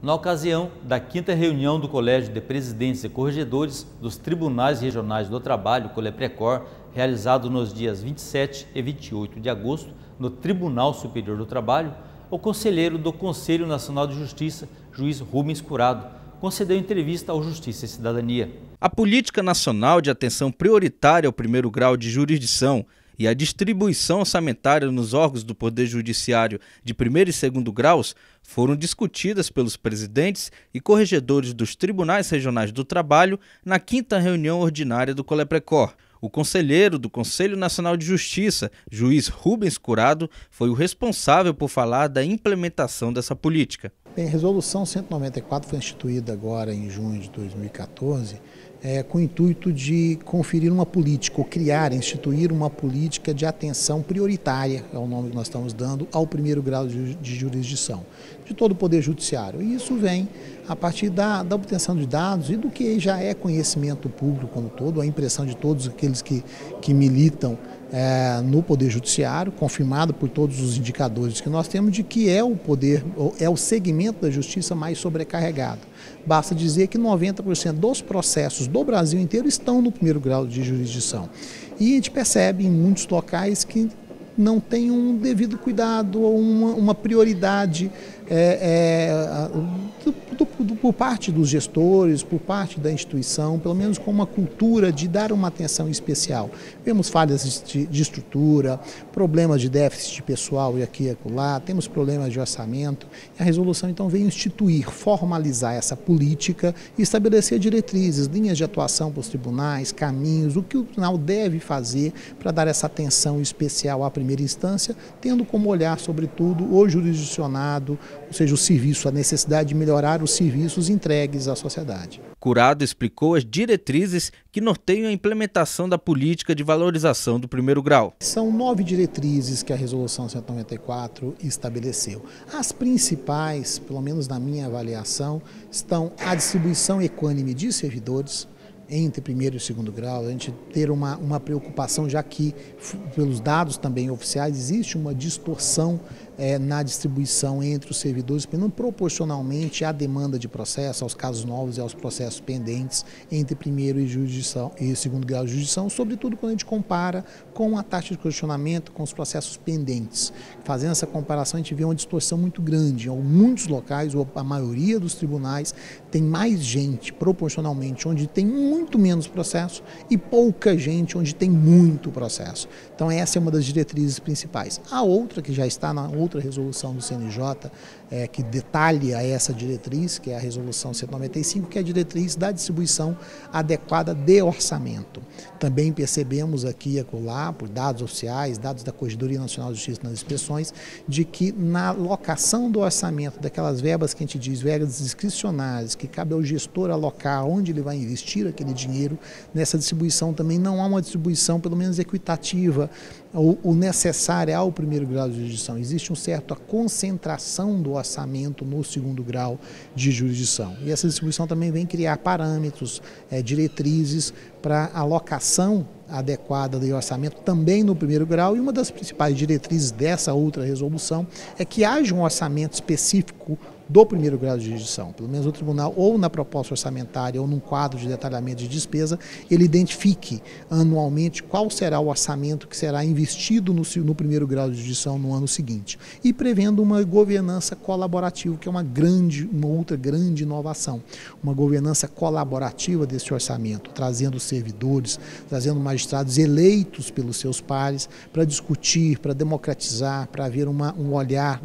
Na ocasião da 5ª reunião do Colégio de Presidentes e Corregedores dos Tribunais Regionais do Trabalho, Coleprecor, realizado nos dias 27 e 28 de agosto no Tribunal Superior do Trabalho, o conselheiro do Conselho Nacional de Justiça, juiz Rubens Curado, concedeu entrevista ao Justiça e Cidadania. A política nacional de atenção prioritária ao primeiro grau de jurisdição e a distribuição orçamentária nos órgãos do Poder Judiciário de primeiro e segundo graus foram discutidas pelos presidentes e corregedores dos Tribunais Regionais do Trabalho na 5ª reunião ordinária do Coleprecor. O conselheiro do Conselho Nacional de Justiça, juiz Rubens Curado, foi o responsável por falar da implementação dessa política. Bem, a Resolução 194 foi instituída agora em junho de 2014, com o intuito de conferir uma política, ou instituir uma política de atenção prioritária, é o nome que nós estamos dando, ao primeiro grau de jurisdição, de todo o Poder Judiciário. E isso vem a partir da obtenção de dados e do que já é conhecimento público como todo, a impressão de todos aqueles que militam no Poder Judiciário, confirmado por todos os indicadores que nós temos de que é o segmento da justiça mais sobrecarregado. Basta dizer que 90% dos processos do Brasil inteiro estão no primeiro grau de jurisdição. E a gente percebe em muitos locais que não tem um devido cuidado ou uma prioridade por parte dos gestores, por parte da instituição, pelo menos com uma cultura de dar uma atenção especial. Vemos falhas de estrutura, problemas de déficit pessoal e aqui e acolá, temos problemas de orçamento. A resolução então veio instituir, formalizar essa política e estabelecer diretrizes, linhas de atuação para os tribunais, caminhos, o que o tribunal deve fazer para dar essa atenção especial à primeira instância, tendo como olhar, sobretudo, o jurisdicionado, ou seja, o serviço, a necessidade de melhorar os serviços entregues à sociedade. Curado explicou as diretrizes que norteiam a implementação da política de valorização do primeiro grau. São 9 diretrizes que a Resolução 194 estabeleceu. As principais, pelo menos na minha avaliação, estão a distribuição equânime de servidores entre primeiro e segundo grau, a gente ter uma preocupação, já que, pelos dados também oficiais, existe uma distorção na distribuição entre os servidores, proporcionalmente à demanda de processo, aos casos novos e aos processos pendentes entre primeiro e segundo grau de jurisdição, sobretudo quando a gente compara com a taxa de questionamento, com os processos pendentes. Fazendo essa comparação, a gente vê uma distorção muito grande. Em muitos locais, ou a maioria dos tribunais, tem mais gente, proporcionalmente, onde tem muito menos processo e pouca gente onde tem muito processo. Então essa é uma das diretrizes principais. A outra, que já está na outra resolução do CNJ, que detalha essa diretriz, que é a resolução 195, que é a diretriz da distribuição adequada de orçamento. Também percebemos aqui e acolá, por dados oficiais, dados da Corregedoria Nacional de Justiça nas inspeções, de que na alocação do orçamento, daquelas verbas que a gente diz, verbas discricionárias, que cabe ao gestor alocar onde ele vai investir aquele dinheiro, nessa distribuição também não há uma distribuição, pelo menos equitativa, o necessário ao primeiro grau de jurisdição. Existe uma certa concentração do orçamento no segundo grau de jurisdição. E essa distribuição também vem criar parâmetros, diretrizes para alocação adequada do orçamento também no primeiro grau. E uma das principais diretrizes dessa outra resolução é que haja um orçamento específico do primeiro grau de jurisdição. Pelo menos o tribunal, ou na proposta orçamentária ou num quadro de detalhamento de despesa, ele identifique anualmente qual será o orçamento que será investido no primeiro grau de jurisdição no ano seguinte. E prevendo uma governança colaborativa, que é uma outra grande inovação. Uma governança colaborativa desse orçamento, trazendo servidores, trazendo magistrados eleitos pelos seus pares para discutir, para democratizar, para haver um olhar,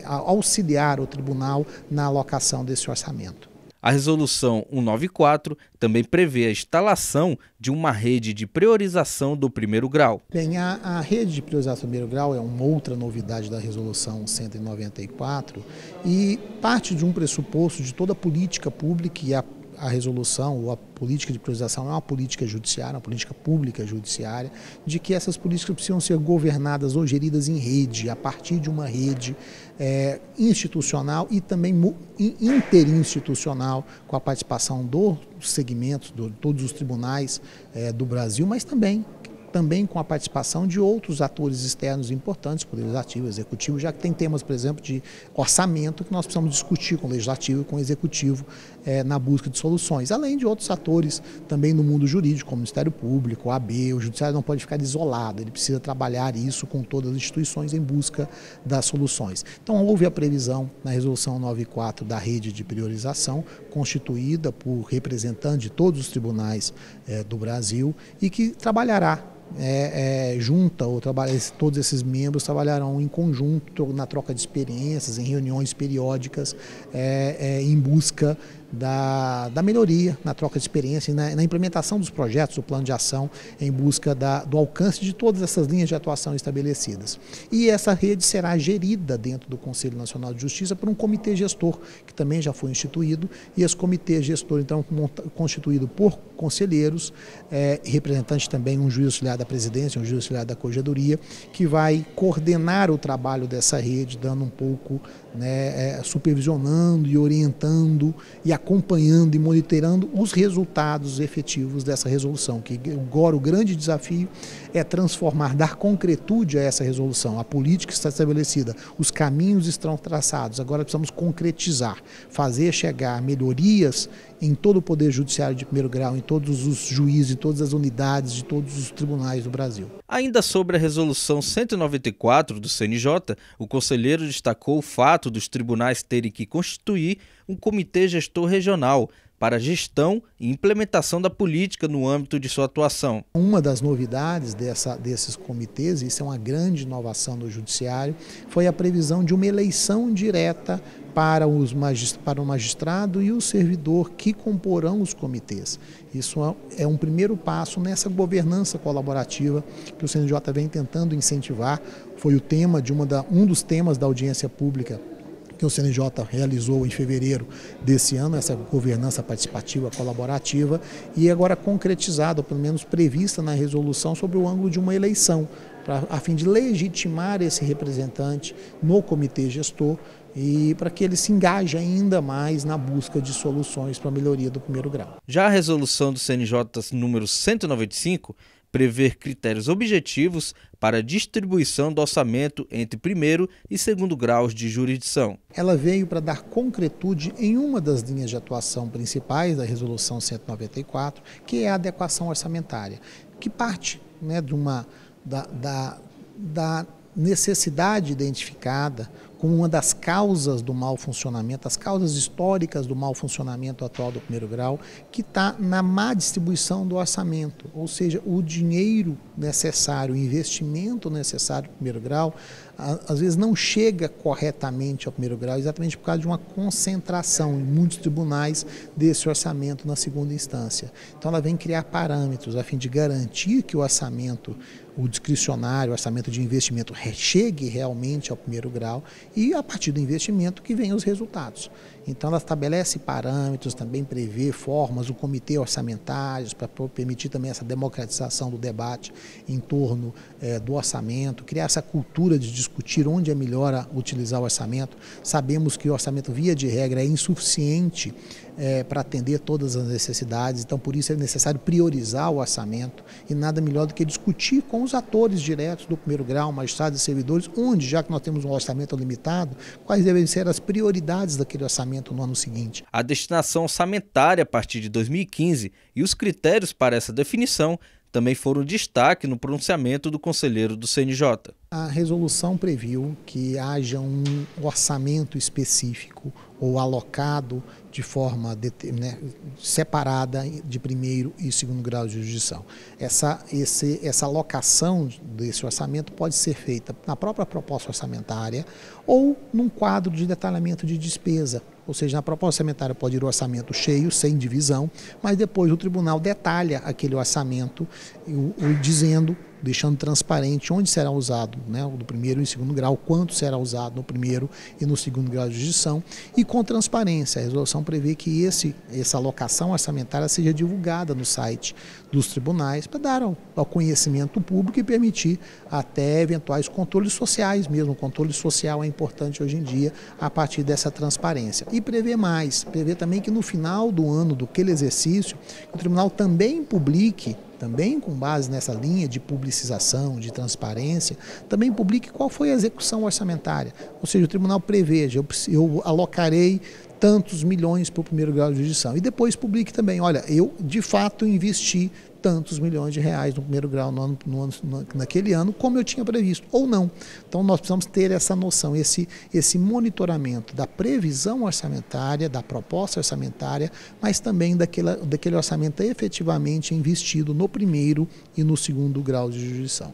auxiliar o tribunal na alocação desse orçamento. A Resolução 194 também prevê a instalação de uma rede de priorização do primeiro grau. Bem, a rede de priorização do primeiro grau é uma outra novidade da Resolução 194 e parte de um pressuposto de toda a política pública, e a resolução ou a política de priorização é uma política judiciária, uma política pública judiciária, de que essas políticas precisam ser governadas ou geridas em rede, a partir de uma rede institucional e também interinstitucional, com a participação dos segmentos, de todos os tribunais do Brasil, mas também também com a participação de outros atores externos importantes, Poder Legislativo, Executivo, já que tem temas, por exemplo, de orçamento que nós precisamos discutir com o Legislativo e com o Executivo na busca de soluções, além de outros atores também no mundo jurídico, como o Ministério Público, o AB, o Judiciário não pode ficar isolado, ele precisa trabalhar isso com todas as instituições em busca das soluções. Então houve a previsão na Resolução 94 da rede de priorização, constituída por representantes de todos os tribunais do Brasil e que trabalhará todos esses membros trabalharão em conjunto na troca de experiências, em reuniões periódicas, em busca da melhoria, na troca de experiência e na implementação dos projetos, do plano de ação, em busca do alcance de todas essas linhas de atuação estabelecidas. E essa rede será gerida dentro do Conselho Nacional de Justiça por um comitê gestor, que também já foi instituído, e esse comitê gestor, então, constituído por conselheiros, representante também um juiz auxiliar da presidência, um juiz auxiliar da corregedoria, que vai coordenar o trabalho dessa rede, dando um pouco, supervisionando e orientando e acompanhando e monitorando os resultados efetivos dessa resolução, que agora o grande desafio é transformar, dar concretude a essa resolução. A política está estabelecida, os caminhos estão traçados, agora precisamos concretizar, fazer chegar melhorias em todo o Poder Judiciário de primeiro grau, em todos os juízes, em todas as unidades de todos os tribunais do Brasil. Ainda sobre a Resolução 194 do CNJ, o conselheiro destacou o fato dos tribunais terem que constituir um comitê gestor regional para a gestão e implementação da política no âmbito de sua atuação. Uma das novidades desses comitês, e isso é uma grande inovação do Judiciário, foi a previsão de uma eleição direta para o magistrado e o servidor que comporão os comitês. Isso é um primeiro passo nessa governança colaborativa que o CNJ vem tentando incentivar. Foi o tema de um dos temas da audiência pública que o CNJ realizou em fevereiro desse ano, essa governança participativa colaborativa, e agora concretizada, ou pelo menos prevista na resolução, sobre o ângulo de uma eleição, a fim de legitimar esse representante no comitê gestor e para que ele se engaje ainda mais na busca de soluções para a melhoria do primeiro grau. Já a resolução do CNJ número 195 prevê critérios objetivos para a distribuição do orçamento entre primeiro e segundo graus de jurisdição. Ela veio para dar concretude em uma das linhas de atuação principais da Resolução 194, que é a adequação orçamentária, que parte da necessidade identificada como uma das causas do mau funcionamento, as causas históricas do mau funcionamento atual do primeiro grau, que está na má distribuição do orçamento, ou seja, o dinheiro necessário, o investimento necessário para o primeiro grau, às vezes não chega corretamente ao primeiro grau, exatamente por causa de uma concentração em muitos tribunais desse orçamento na segunda instância. Então ela vem criar parâmetros a fim de garantir que o orçamento, o discricionário, o orçamento de investimento chegue realmente ao primeiro grau e a partir do investimento que vem os resultados. Então ela estabelece parâmetros, também prevê formas, o comitê orçamentários para permitir também essa democratização do debate em torno do orçamento, criar essa cultura de discutir onde é melhor utilizar o orçamento. Sabemos que o orçamento, via de regra, é insuficiente para atender todas as necessidades, então por isso é necessário priorizar o orçamento e nada melhor do que discutir com os atores diretos do primeiro grau, magistrados e servidores, onde, já que nós temos um orçamento limitado, quais devem ser as prioridades daquele orçamento no ano seguinte. A destinação orçamentária a partir de 2015 e os critérios para essa definição também foram destaque no pronunciamento do conselheiro do CNJ. A resolução previu que haja um orçamento específico ou alocado de forma separada de primeiro e segundo grau de jurisdição. Essa alocação desse orçamento pode ser feita na própria proposta orçamentária ou num quadro de detalhamento de despesa. Ou seja, na proposta orçamentária pode ir o orçamento cheio, sem divisão, mas depois o tribunal detalha aquele orçamento deixando transparente onde será usado, do primeiro e segundo grau, quanto será usado no primeiro e no segundo grau de jurisdição, e com transparência. A resolução prevê que essa alocação orçamentária seja divulgada no site dos tribunais para dar ao conhecimento público e permitir até eventuais controles sociais mesmo. O controle social é importante hoje em dia a partir dessa transparência. E prevê mais, prevê também que no final do ano daquele exercício, o tribunal também publique também com base nessa linha de publicização, de transparência, também publique qual foi a execução orçamentária. Ou seja, o tribunal preveja, eu alocarei tantos milhões para o primeiro grau de jurisdição. E depois publique também, olha, eu de fato investi tantos milhões de reais no primeiro grau naquele ano, como eu tinha previsto, ou não. Então nós precisamos ter essa noção, esse monitoramento da previsão orçamentária, da proposta orçamentária, mas também daquele orçamento efetivamente investido no primeiro e no segundo grau de jurisdição.